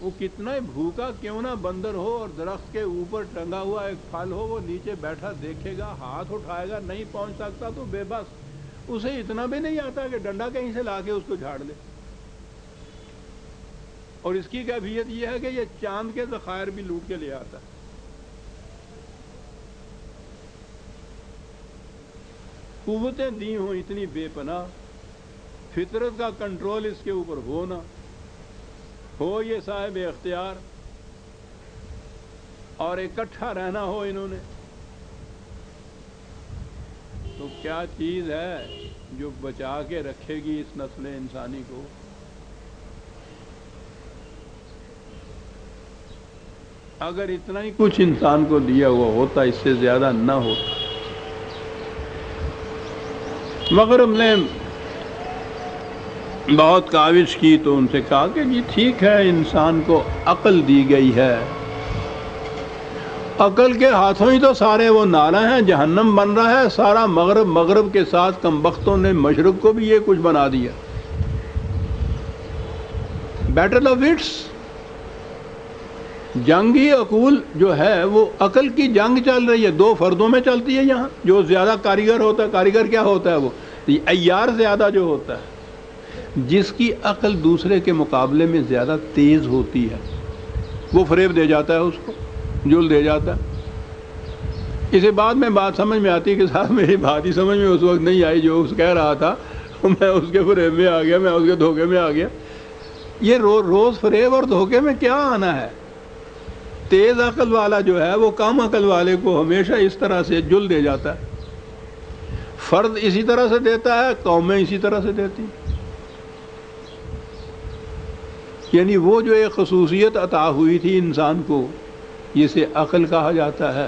وہ کتنا ہی بھوکا کیوں نہ بندر ہو اور درخت کے اوپر ٹنگا ہوا ایک پھل ہو، وہ نیچے بیٹھا دیکھے گا، ہاتھ اٹھائے گا، نہیں پہنچ سکتا تو بے بس، اسے اتنا بھی نہیں آتا کہ ڈنڈا کہیں سے لا کے اس کو جھاڑ لے۔ اور اس کی کیفیت یہ ہے کہ یہ چاند کے ذخائر بھی لوٹ کے لے آتا ہے۔ قوتیں دی ہوں اتنی بے پناہ، فطرت کا کنٹرول اس کے اوپر ہو یہ صاحب اختیار، اور اکٹھا رہنا ہو انہوں نے، تو کیا چیز ہے جو بچا کے رکھے گی اس نسل انسانی کو؟ اگر اتنا ہی کچھ انسان کو دیا ہوا ہوتا، اس سے زیادہ نہ ہوتا۔ مغرب نے بہت کاوش کی تو ان سے کہا کہ جی ٹھیک ہے، انسان کو عقل دی گئی ہے، عقل کے ہاتھوں ہی تو سارے وہ نالہ ہیں، جہنم بن رہا ہے سارا مغرب، مغرب کے ساتھ کمبختوں نے مشرق کو بھی یہ کچھ بنا دیا۔ بیٹل آف وٹس، جنگی عقول جو ہے وہ عقل کی جنگ چل رہی ہے، دو فردوں میں چلتی ہے یہاں۔ جو زیادہ کاریگر ہوتا ہے، کاریگر کیا ہوتا ہے؟ وہ عیار زیادہ جو ہوتا ہے، جس کی عقل دوسرے کے مقابلے میں زیادہ تیز ہوتی ہے، وہ فریب دے جاتا ہے، اس کو جل دے جاتا ہے۔ اسے بعد میں بات سمجھ میں آتی ہے کہ صاحب میری بات ہی سمجھ میں اس وقت نہیں آئی جو اس کہہ رہا تھا، میں اس کے فریب میں آ گیا، میں اس کے دھوکے میں آ گیا۔ یہ روز فریب اور دھوکے میں کیا آنا ہے؟ تیز عقل والا جو ہے وہ کم عقل والے کو ہمیشہ اس طرح سے جل دے جاتا ہے۔ فرد اسی طرح سے دیتا ہے، قومیں اسی طرح سے دیتی۔ یعنی وہ جو ایک خصوصیت عطا ہوئی تھی انسان کو، جسے عقل کہا جاتا ہے،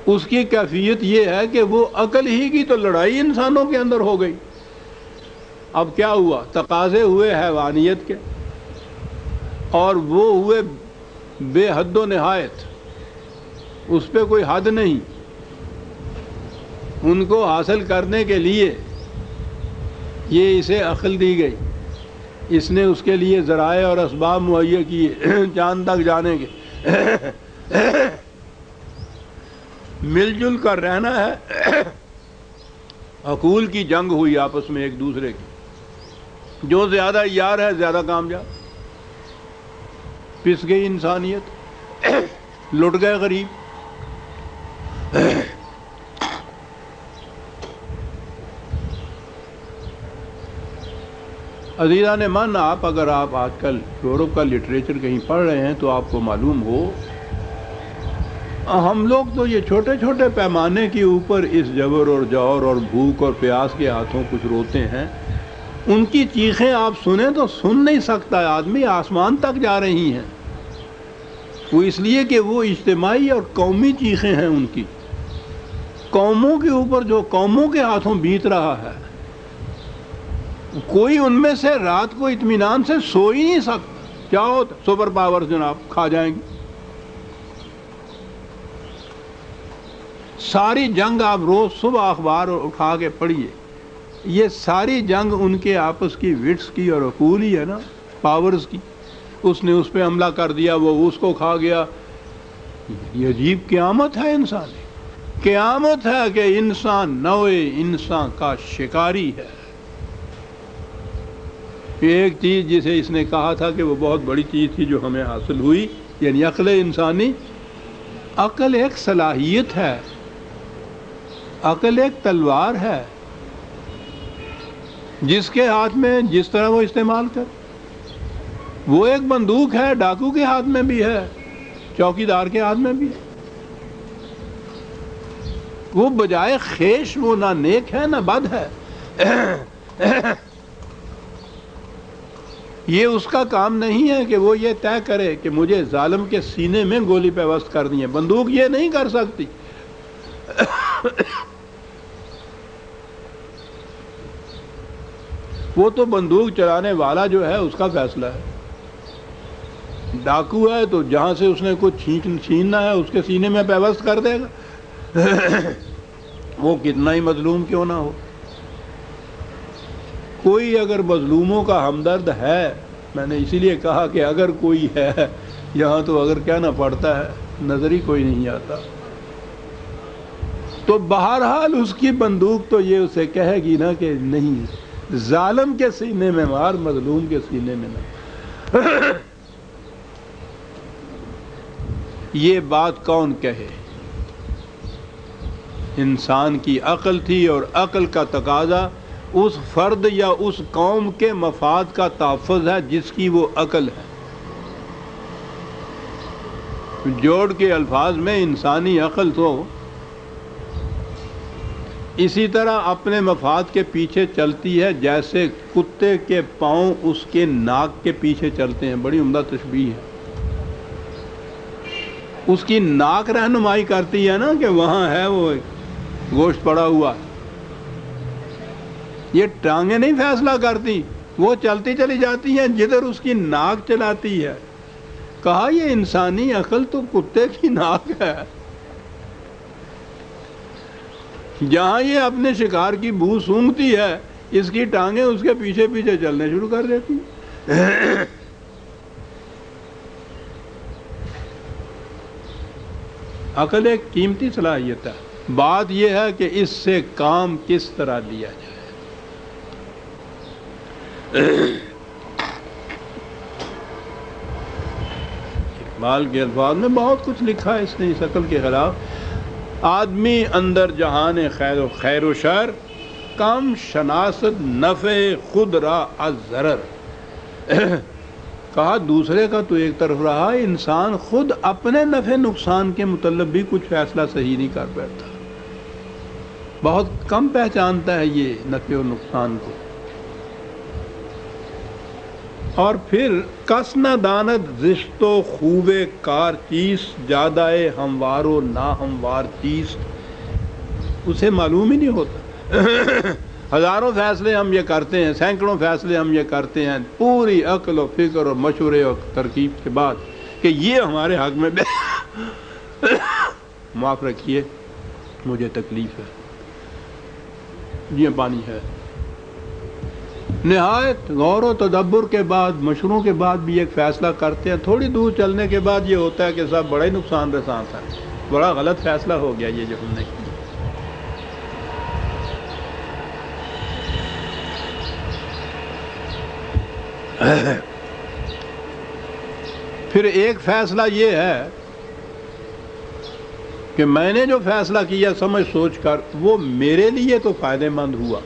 اس کی کیفیت یہ ہے کہ وہ عقل ہی کی تو لڑائی انسانوں کے اندر ہو گئی۔ اب کیا ہوا؟ تقاضے ہوئے حیوانیت کے، اور وہ ہوئے بے حد و نہایت، اس پہ کوئی حد نہیں۔ ان کو حاصل کرنے کے لیے یہ اسے عقل دی گئی، اس نے اس کے لیے ذرائع اور اسباب مہیا کیے چاند تک جانے کے۔ مل جل کر رہنا ہے۔ عقول کی جنگ ہوئی آپس میں ایک دوسرے کی، جو زیادہ یار ہے زیادہ کامیاب۔ پس گئی انسانیت، لٹ گئے غریب۔ عزیزان من، اگر آپ آج کل یورپ کا لٹریچر کہیں پڑھ رہے ہیں تو آپ کو معلوم ہو، ہم لوگ تو یہ چھوٹے چھوٹے پیمانے کے اوپر اس جبر اور جور اور بھوک اور پیاس کے ہاتھوں کچھ روتے ہیں، ان کی چیخیں آپ سنیں تو سن نہیں سکتا آدمی، آسمان تک جا رہی ہیں۔ وہ اس لیے کہ وہ اجتماعی اور قومی چیخیں ہیں ان کی، قوموں کے اوپر جو قوموں کے ہاتھوں بیت رہا ہے۔ کوئی ان میں سے رات کو اطمینان سے سو ہی نہیں سکتا۔ کیا ہوتا؟ سپر پاور جناب کھا جائیں گے۔ ساری جنگ آپ روز صبح اخبار اٹھا کے پڑھیے، یہ ساری جنگ ان کے آپس کی وٹس کی اور عقول ہی ہے نا، پاورز کی۔ اس نے اس پہ حملہ کر دیا، وہ اس کو کھا گیا۔ یہ عجیب قیامت ہے انسانی، قیامت ہے کہ انسان نوع انسان کا شکاری ہے۔ ایک چیز جسے اس نے کہا تھا کہ وہ بہت بڑی چیز تھی جو ہمیں حاصل ہوئی، یعنی عقل انسانی۔ عقل ایک صلاحیت ہے، عقل ایک تلوار ہے، جس کے ہاتھ میں جس طرح وہ استعمال کر۔ وہ ایک بندوق ہے، ڈاکو کے ہاتھ میں بھی ہے، چوکیدار کے ہاتھ میں بھی ہے۔ وہ بجائے خیش وہ نہ نیک ہے نہ بد ہے۔ یہ اس کا کام نہیں ہے کہ وہ یہ طے کرے کہ مجھے ظالم کے سینے میں گولی پیوست کر دی ہے۔ بندوق یہ نہیں کر سکتی۔ وہ تو بندوق چلانے والا جو ہے اس کا فیصلہ ہے۔ ڈاکو ہے تو جہاں سے اس نے کچھ چھیننا ہے اس کے سینے میں پیوست کر دے گا، وہ کتنا ہی مظلوم کیوں نہ ہو۔ کوئی اگر مظلوموں کا ہمدرد ہے میں نے اسی لیے کہا کہ اگر کوئی ہے یہاں تو اگر کہنا پڑتا ہے نظر ہی کوئی نہیں آتا، تو بہرحال اس کی بندوق تو یہ اسے کہے گی نا کہ نہیں، ظالم کے سینے میں مار، مظلوم کے سینے میں نہ۔ یہ بات کون کہے؟ انسان کی عقل تھی، اور عقل کا تقاضا اس فرد یا اس قوم کے مفاد کا تحفظ ہے جس کی وہ عقل ہے۔ جوڑ کے الفاظ میں انسانی عقل تو اسی طرح اپنے مفاد کے پیچھے چلتی ہے جیسے کتے کے پاؤں اس کے ناک کے پیچھے چلتے ہیں۔ بڑی عمدہ تشبیہ ہے۔ اس کی ناک رہنمائی کرتی ہے نا کہ وہاں ہے وہ گوشت پڑا ہوا، یہ ٹانگیں نہیں فیصلہ کرتی، وہ چلتی چلی جاتی ہیں جدھر اس کی ناک چلاتی ہے۔ کہا یہ انسانی عقل تو کتے کی ناک ہے، جہاں یہ اپنے شکار کی بو سونگتی ہے اس کی ٹانگیں اس کے پیچھے پیچھے چلنے شروع کر دیتی ہیں۔ عقل ایک قیمتی صلاحیت ہے، بات یہ ہے کہ اس سے کام کس طرح لیا جائے۔ اقبال کے الفاظ میں بہت کچھ لکھا ہے اس نے اس عقل کے خلاف۔ آدمی اندر جہان خیر و شر، کم شناست نفع خود را از ضرر۔ کہا دوسرے کا تو ایک طرف رہا، انسان خود اپنے نفع نقصان کے متعلق بھی کچھ فیصلہ صحیح نہیں کر بیٹھتا، بہت کم پہچانتا ہے یہ نفع و نقصان کو۔ اور پھر کس نہ داند زشت و خوب کار چیز، زیادہ ہموار و نا ہموار چیز، اسے معلوم ہی نہیں ہوتا۔ ہزاروں فیصلے ہم یہ کرتے ہیں، سینکڑوں فیصلے ہم یہ کرتے ہیں پوری عقل و فکر اور مشورے اور ترکیب کے بعد کہ یہ ہمارے حق میں معاف رکھیے مجھے تکلیف ہے، یہ پانی ہے۔ نہایت غور و تدبر کے بعد، مشوروں کے بعد بھی ایک فیصلہ کرتے ہیں، تھوڑی دور چلنے کے بعد یہ ہوتا ہے کہ صاحب بڑا ہی نقصان رساں تھا، بڑا غلط فیصلہ ہو گیا یہ جو ہم نے کیا۔ پھر ایک فیصلہ یہ ہے کہ میں نے جو فیصلہ کیا سمجھ سوچ کر وہ میرے لیے تو فائدہ مند ہوا،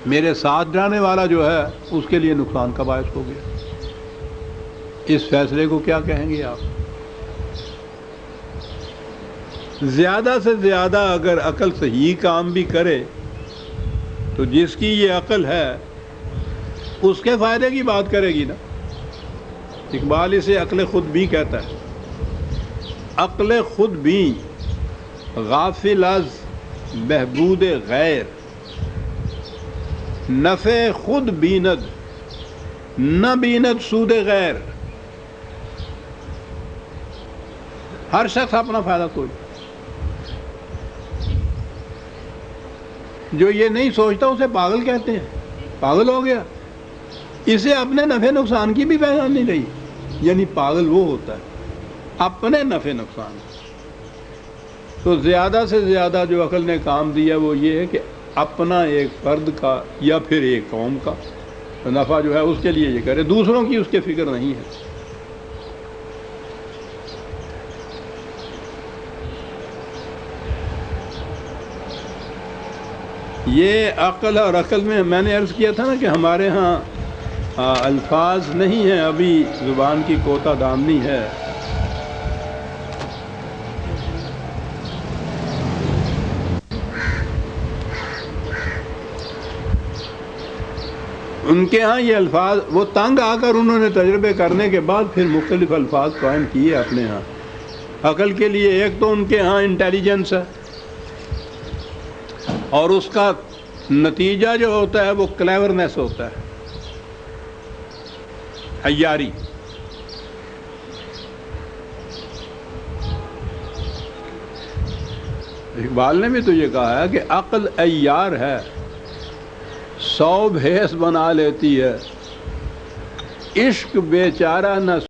میرے ساتھ جانے والا جو ہے اس کے لیے نقصان کا باعث ہو گیا۔ اس فیصلے کو کیا کہیں گے آپ؟ زیادہ سے زیادہ اگر عقل صحیح کام بھی کرے تو جس کی یہ عقل ہے اس کے فائدے کی بات کرے گی نا۔ اقبال اسے عقل خود بھی کہتا ہے۔ عقل خود بھی غافل از بہبود غیر، نفع خود بیند نہ بیند سود غیر۔ ہر شخص اپنا فائدہ کوئی، جو یہ نہیں سوچتا اسے پاگل کہتے ہیں، پاگل ہو گیا، اسے اپنے نفع نقصان کی بھی پہچان نہیں رہی۔ یعنی پاگل وہ ہوتا ہے اپنے نفع نقصان۔ تو زیادہ سے زیادہ جو عقل نے کام دیا وہ یہ ہے کہ اپنا ایک فرد کا یا پھر ایک قوم کا نفع جو ہے اس کے لیے یہ کرے، دوسروں کی اس کے فکر نہیں ہے۔ یہ عقل اور عقل میں نے عرض کیا تھا نا کہ ہمارے ہاں الفاظ نہیں ہیں، ابھی زبان کی کوتا دامنی ہے۔ ان کے ہاں یہ الفاظ وہ تنگ آ کر انہوں نے تجربے کرنے کے بعد پھر مختلف الفاظ قائم کیے اپنے ہاں۔ عقل کے لیے ایک تو ان کے ہاں انٹیلیجنس ہے، اور اس کا نتیجہ جو ہوتا ہے وہ کلیورنس ہوتا ہے، عیاری۔ اقبال نے بھی تو یہ کہا ہے کہ عقل عیار ہے، 100 بھیس بنا لیتی ہے، عشق بیچارہ نہ